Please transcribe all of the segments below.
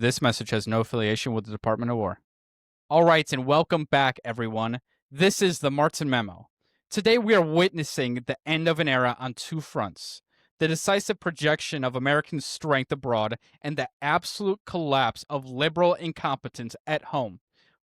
This message has no affiliation with the Department of War. All right, and welcome back, everyone. This is the Martin Memo. Today, we are witnessing the end of an era on two fronts: the decisive projection of American strength abroad and the absolute collapse of liberal incompetence at home.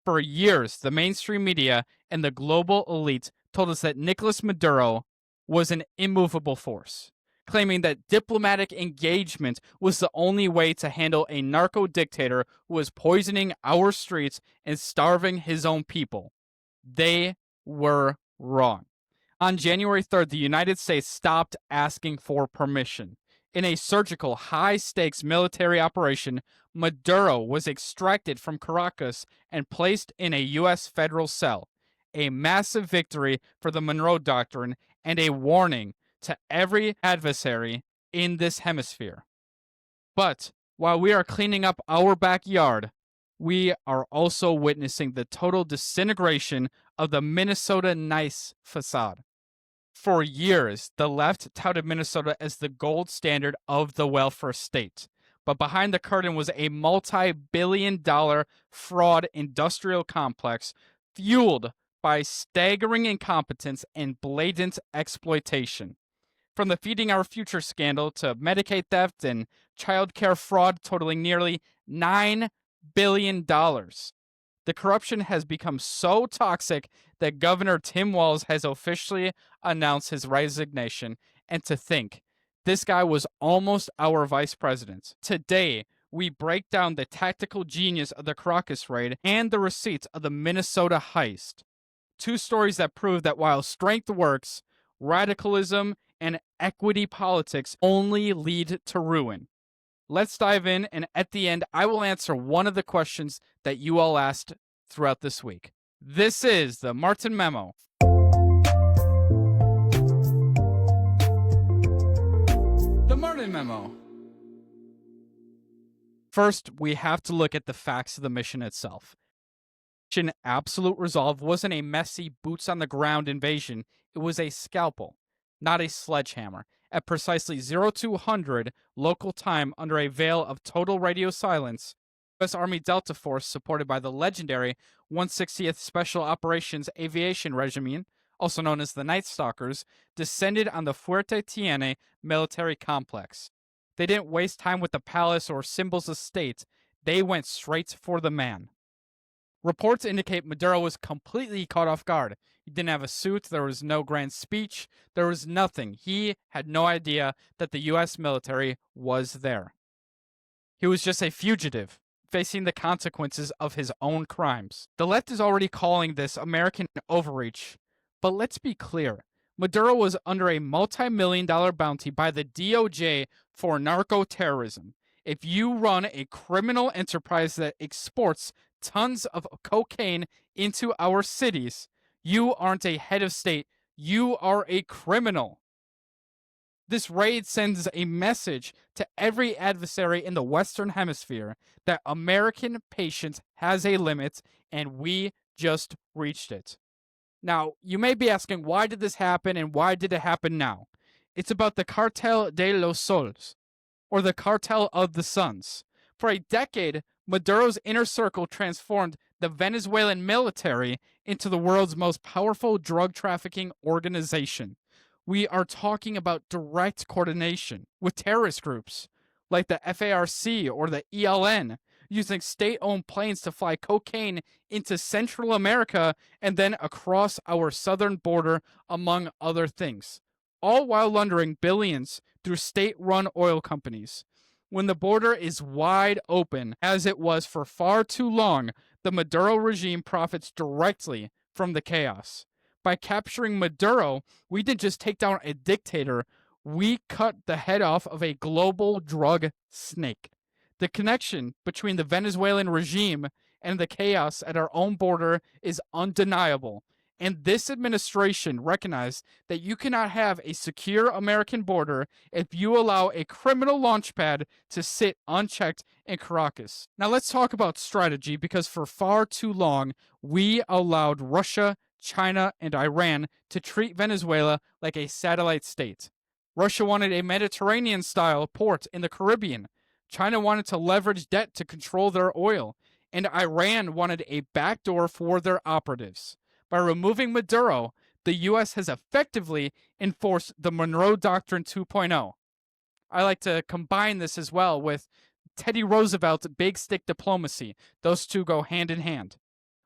For years, the mainstream media and the global elite told us that Nicolás Maduro was an immovable force, claiming that diplomatic engagement was the only way to handle a narco-dictator who was poisoning our streets and starving his own people. They were wrong. On January 3rd, the United States stopped asking for permission. In a surgical, high-stakes military operation, Maduro was extracted from Caracas and placed in a U.S. federal cell, a massive victory for the Monroe Doctrine and a warning to every adversary in this hemisphere. But while we are cleaning up our backyard, we are also witnessing the total disintegration of the Minnesota nice facade. For years, the left touted Minnesota as the gold standard of the welfare state. But behind the curtain was a multi-billion-dollar fraud industrial complex fueled by staggering incompetence and blatant exploitation. From the Feeding Our Future scandal to Medicaid theft and child care fraud totaling nearly $9 billion. The corruption has become so toxic that Governor Tim Walz has officially announced his resignation. And to think, this guy was almost our vice president. Today, we break down the tactical genius of the Caracas raid and the receipts of the Minnesota heist. Two stories that prove that while strength works, radicalism and equity politics only lead to ruin. Let's dive in, and at the end, I will answer one of the questions that you all asked throughout this week. This is the Martin Memo. The Martin Memo. First, we have to look at the facts of the mission itself. Mission Absolute Resolve wasn't a messy, boots-on-the-ground invasion. It was a scalpel, not a sledgehammer. At precisely 0200 local time, under a veil of total radio silence, U.S. Army Delta Force, supported by the legendary 160th Special Operations Aviation Regiment, also known as the Night Stalkers, descended on the Fuerte Tiene military complex. They didn't waste time with the palace or symbols of state. They went straight for the man. Reports indicate Maduro was completely caught off guard. He didn't have a suit, there was no grand speech, there was nothing. He had no idea that the U.S. military was there. He was just a fugitive, facing the consequences of his own crimes. The left is already calling this American overreach, but let's be clear. Maduro was under a multi-million-dollar bounty by the DOJ for narco-terrorism. If you run a criminal enterprise that exports tons of cocaine into our cities, you aren't a head of state, you are a criminal. This raid sends a message to every adversary in the Western Hemisphere that American patience has a limit, and we just reached it. Now, you may be asking, why did this happen and why did it happen now? It's about the Cartel de los Soles, or the Cartel of the Suns. For a decade, Maduro's inner circle transformed the Venezuelan military into the world's most powerful drug trafficking organization. We are talking about direct coordination with terrorist groups like the FARC or the ELN, using state-owned planes to fly cocaine into Central America and then across our southern border, among other things, all while laundering billions through state-run oil companies. When the border is wide open, as it was for far too long, the Maduro regime profits directly from the chaos. By capturing Maduro, we didn't just take down a dictator, we cut the head off of a global drug snake. The connection between the Venezuelan regime and the chaos at our own border is undeniable. And this administration recognized that you cannot have a secure American border if you allow a criminal launchpad to sit unchecked in Caracas. Now let's talk about strategy, because for far too long, we allowed Russia, China, and Iran to treat Venezuela like a satellite state. Russia wanted a Mediterranean-style port in the Caribbean. China wanted to leverage debt to control their oil, and Iran wanted a backdoor for their operatives. By removing Maduro, the U.S. has effectively enforced the Monroe Doctrine 2.0. I like to combine this as well with Teddy Roosevelt's big stick diplomacy. Those two go hand in hand.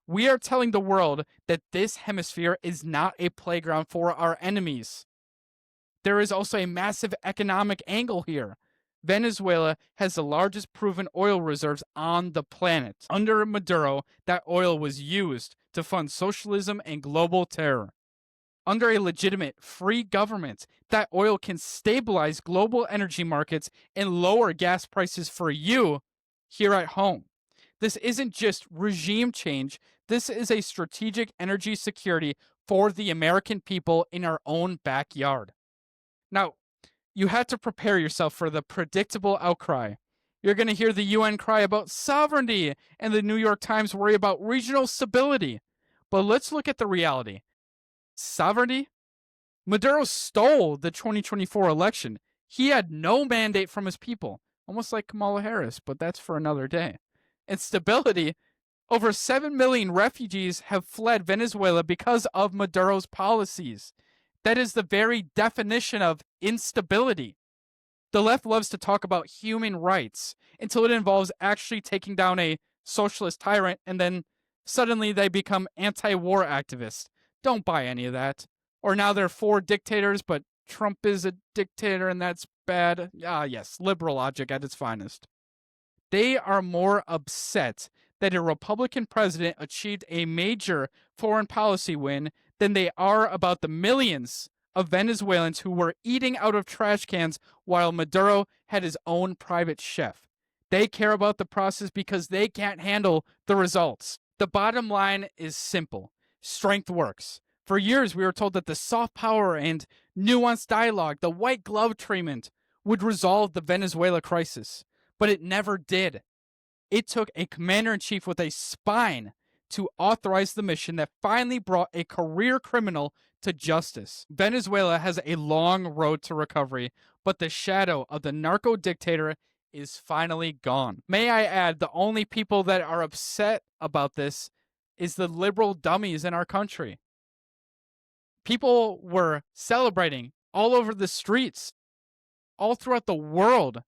We are telling the world that this hemisphere is not a playground for our enemies. There is also a massive economic angle here. Venezuela has the largest proven oil reserves on the planet. Under Maduro, that oil was used to fund socialism and global terror. Under a legitimate, free government, that oil can stabilize global energy markets and lower gas prices for you here at home. This isn't just regime change, this is a strategic energy security for the American people in our own backyard. Now, you have to prepare yourself for the predictable outcry. You're going to hear the UN cry about sovereignty and the New York Times worry about regional stability. But let's look at the reality. Sovereignty? Maduro stole the 2024 election. He had no mandate from his people, almost like Kamala Harris, but that's for another day. And stability? Over 7 million refugees have fled Venezuela because of Maduro's policies. That is the very definition of instability. The left loves to talk about human rights until it involves actually taking down a socialist tyrant, and then suddenly they become anti-war activists. Don't buy any of that. Or now they're for dictators, but Trump is a dictator and that's bad. Ah, yes, liberal logic at its finest. They are more upset that a Republican president achieved a major foreign policy win than they are about the millions of Venezuelans who were eating out of trash cans while Maduro had his own private chef. They care about the process because they can't handle the results. The bottom line is simple. Strength works. For years, we were told that the soft power and nuanced dialogue, the white glove treatment, would resolve the Venezuela crisis. But it never did. It took a commander-in-chief with a spine to authorize the mission that finally brought a career criminal to justice. Venezuela has a long road to recovery, but the shadow of the narco-dictator is finally gone. May I add, the only people that are upset about this is the liberal dummies in our country. People were celebrating all over the streets, all throughout the world,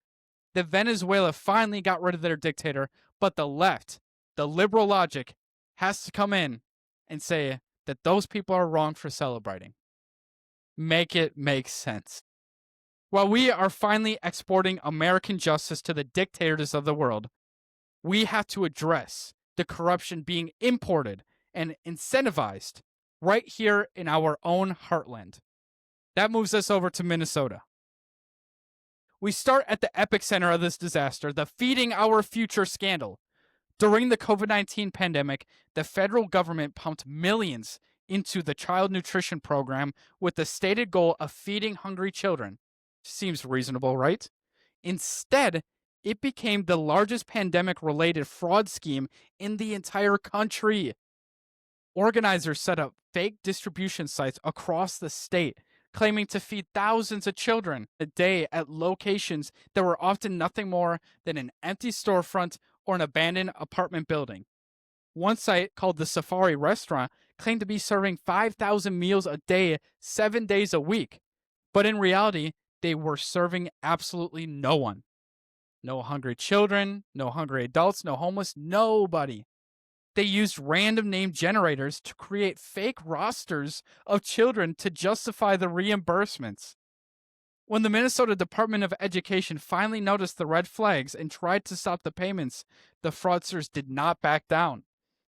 that Venezuela finally got rid of their dictator, but the left, the liberal logic, has to come in and say that those people are wrong for celebrating. Make it make sense. While we are finally exporting American justice to the dictators of the world, we have to address the corruption being imported and incentivized right here in our own heartland. That moves us over to Minnesota. We start at the epicenter of this disaster, the Feeding Our Future scandal. During the COVID-19 pandemic, the federal government pumped millions into the child nutrition program with the stated goal of feeding hungry children. Seems reasonable, right? Instead, it became the largest pandemic-related fraud scheme in the entire country. Organizers set up fake distribution sites across the state, claiming to feed thousands of children a day at locations that were often nothing more than an empty storefront or an abandoned apartment building. One site, called the Safari Restaurant, claimed to be serving 5,000 meals a day, 7 days a week. But in reality, they were serving absolutely no one. No hungry children, no hungry adults, no homeless, nobody. They used random name generators to create fake rosters of children to justify the reimbursements. When the Minnesota Department of Education finally noticed the red flags and tried to stop the payments, the fraudsters did not back down.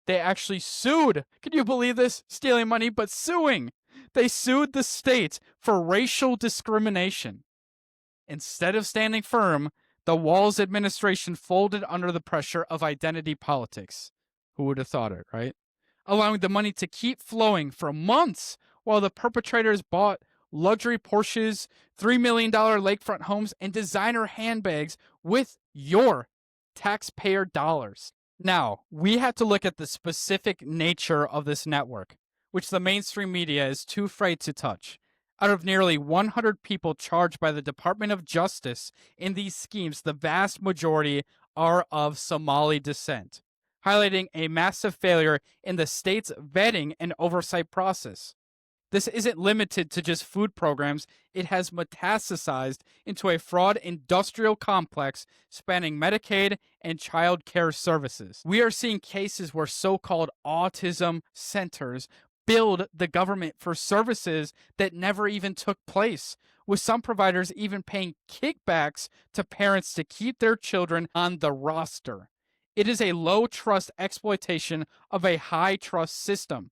They actually sued. Can you believe this? Stealing money, but suing. They sued the state for racial discrimination. Instead of standing firm, the Walz administration folded under the pressure of identity politics. Who would have thought it, right? Allowing the money to keep flowing for months while the perpetrators bought luxury Porsches, $3 million lakefront homes, and designer handbags with your taxpayer dollars. Now, we have to look at the specific nature of this network, which the mainstream media is too afraid to touch. Out of nearly 100 people charged by the Department of Justice in these schemes, the vast majority are of Somali descent, highlighting a massive failure in the state's vetting and oversight process. This isn't limited to just food programs, it has metastasized into a fraud industrial complex spanning Medicaid and child care services. We are seeing cases where so called autism centers billed the government for services that never even took place, with some providers even paying kickbacks to parents to keep their children on the roster. It is a low trust exploitation of a high trust system.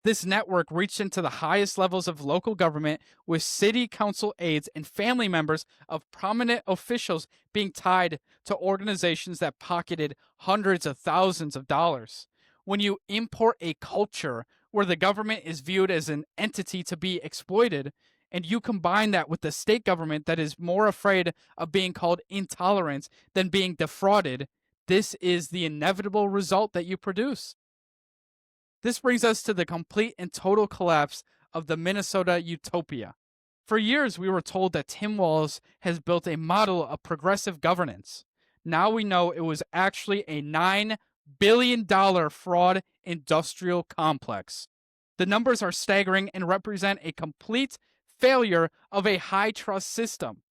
This network reached into the highest levels of local government, with city council aides and family members of prominent officials being tied to organizations that pocketed hundreds of thousands of dollars. When you import a culture where the government is viewed as an entity to be exploited, and you combine that with the state government that is more afraid of being called intolerant than being defrauded, this is the inevitable result that you produce. This brings us to the complete and total collapse of the Minnesota utopia. For years, we were told that Tim Walz has built a model of progressive governance. Now we know it was actually a $9 billion fraud industrial complex. The numbers are staggering and represent a complete failure of a high trust system.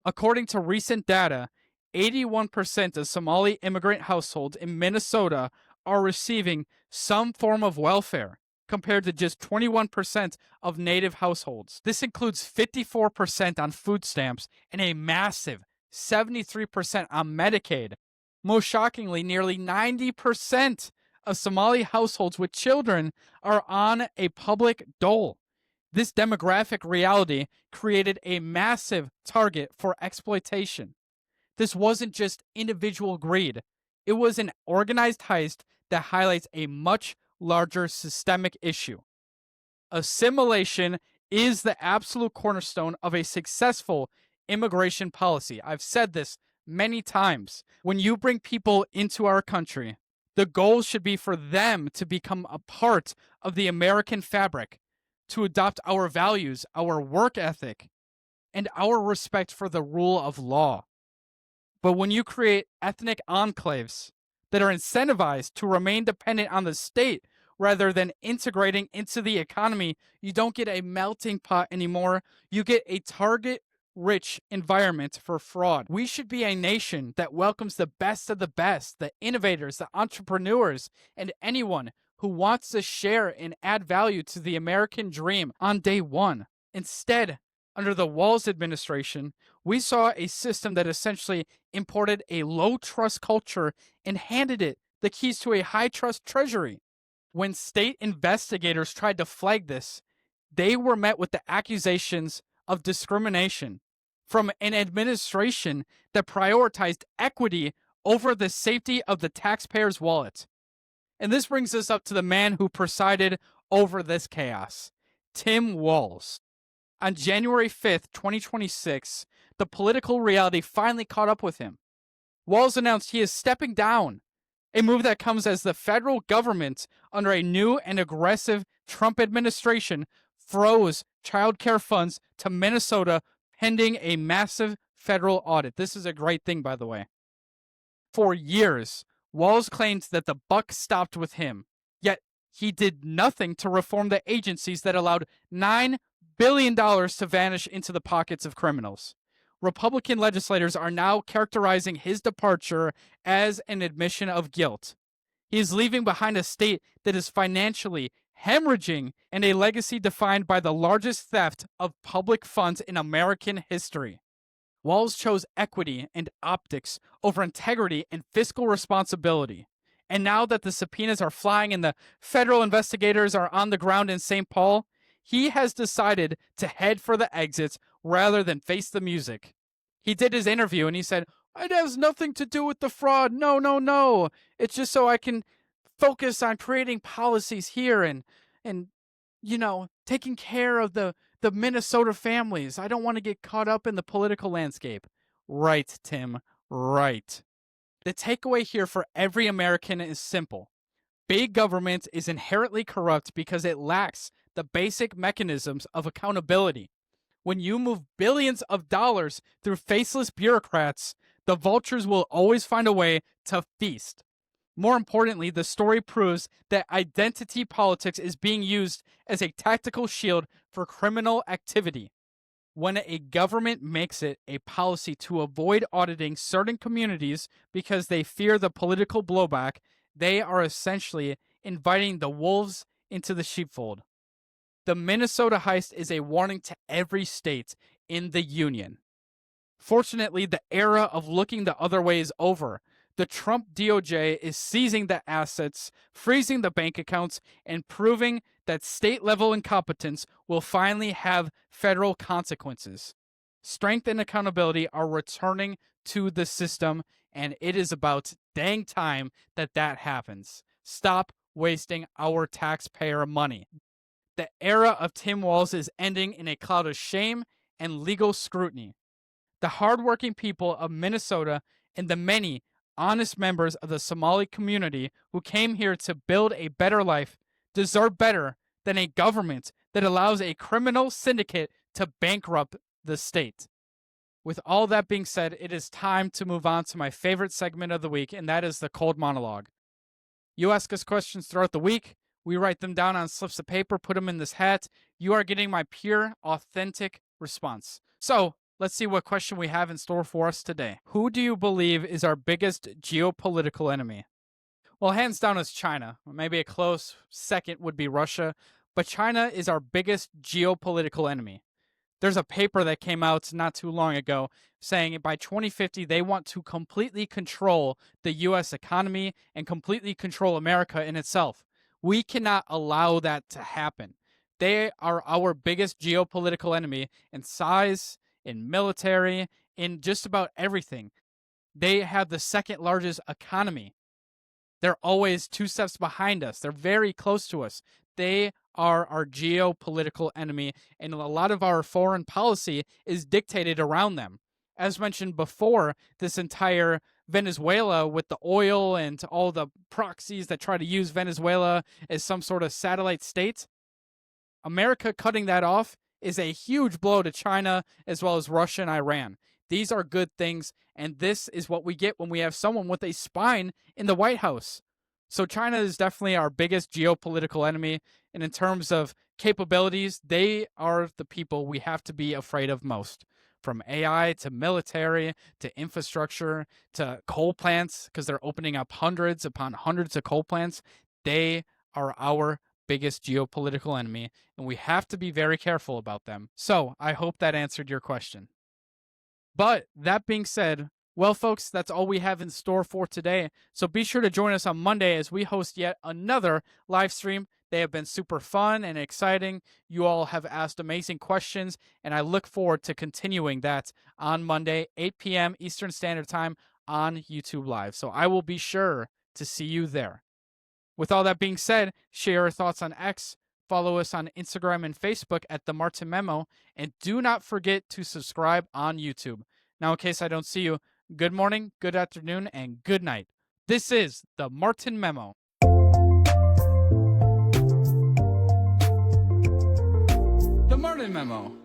According to recent data, 81% of Somali immigrant households in Minnesota are receiving some form of welfare, compared to just 21% of native households. This includes 54% on food stamps and a massive 73% on Medicaid. Most shockingly, nearly 90% of Somali households with children are on a public dole. This demographic reality created a massive target for exploitation. This wasn't just individual greed. It was an organized heist that highlights a much larger systemic issue. Assimilation is the absolute cornerstone of a successful immigration policy. I've said this many times. When you bring people into our country, the goal should be for them to become a part of the American fabric, to adopt our values, our work ethic, and our respect for the rule of law. But when you create ethnic enclaves that are incentivized to remain dependent on the state rather than integrating into the economy, you don't get a melting pot anymore. You get a target-rich environment for fraud. We should be a nation that welcomes the best of the best, the innovators, the entrepreneurs, and anyone who wants to share and add value to the American dream on day one. Instead, under the Walz administration, we saw a system that essentially imported a low-trust culture and handed it the keys to a high-trust treasury. When state investigators tried to flag this, they were met with the accusations of discrimination from an administration that prioritized equity over the safety of the taxpayer's wallet. And this brings us up to the man who presided over this chaos, Tim Walz. On January 5th, 2026, the political reality finally caught up with him. Walz announced he is stepping down, a move that comes as the federal government, under a new and aggressive Trump administration, froze child care funds to Minnesota pending a massive federal audit. This is a great thing, by the way. For years, Walz claimed that the buck stopped with him, yet he did nothing to reform the agencies that allowed $9 billion to vanish into the pockets of criminals. Republican legislators are now characterizing his departure as an admission of guilt. He is leaving behind a state that is financially hemorrhaging and a legacy defined by the largest theft of public funds in American history. Walz chose equity and optics over integrity and fiscal responsibility. And now that the subpoenas are flying and the federal investigators are on the ground in St. Paul, he has decided to head for the exits rather than face the music. He did his interview and he said, "It has nothing to do with the fraud. No. It's just so I can focus on creating policies here and taking care of the Minnesota families. I don't want to get caught up in the political landscape." Right, Tim, right. The takeaway here for every American is simple. Big government is inherently corrupt because it lacks the basic mechanisms of accountability. When you move billions of dollars through faceless bureaucrats, the vultures will always find a way to feast. More importantly, the story proves that identity politics is being used as a tactical shield for criminal activity. When a government makes it a policy to avoid auditing certain communities because they fear the political blowback, they are essentially inviting the wolves into the sheepfold. The Minnesota heist is a warning to every state in the union. Fortunately, the era of looking the other way is over. The Trump DOJ is seizing the assets, freezing the bank accounts, and proving that state-level incompetence will finally have federal consequences. Strength and accountability are returning to the system, and it is about dang time that that happens. Stop wasting our taxpayer money. The era of Tim Walz is ending in a cloud of shame and legal scrutiny. The hardworking people of Minnesota and the many honest members of the Somali community who came here to build a better life deserve better than a government that allows a criminal syndicate to bankrupt the state. With all that being said, it is time to move on to my favorite segment of the week, and that is the cold monologue. You ask us questions throughout the week. We write them down on slips of paper, put them in this hat. You are getting my pure, authentic response. So, let's see what question we have in store for us today. Who do you believe is our biggest geopolitical enemy? Well, hands down is China. Maybe a close second would be Russia, but China is our biggest geopolitical enemy. There's a paper that came out not too long ago saying by 2050 they want to completely control the US economy and completely control America in itself. We cannot allow that to happen. They are our biggest geopolitical enemy in size, in military, in just about everything. They have the second largest economy. They're always 2 steps behind us. They're very close to us. They are our geopolitical enemy, and a lot of our foreign policy is dictated around them. As mentioned before, this entire Venezuela with the oil and all the proxies that try to use Venezuela as some sort of satellite state, America cutting that off is a huge blow to China as well as Russia and Iran. These are good things, and this is what we get when we have someone with a spine in the White House. So China is definitely our biggest geopolitical enemy, and in terms of capabilities, they are the people we have to be afraid of most. From AI to military to infrastructure to coal plants, because they're opening up hundreds upon hundreds of coal plants, they are our biggest geopolitical enemy, and we have to be very careful about them. So I hope that answered your question. But that being said, well, folks, that's all we have in store for today. So be sure to join us on Monday as we host yet another live stream. They have been super fun and exciting. You all have asked amazing questions, and I look forward to continuing that on Monday, 8 p.m. Eastern Standard Time on YouTube Live. So I will be sure to see you there. With all that being said, share your thoughts on X, follow us on Instagram and Facebook at the Martin Memo, and do not forget to subscribe on YouTube. Now, in case I don't see you, good morning, good afternoon, and good night. This is the Martin Memo. The Martin Memo.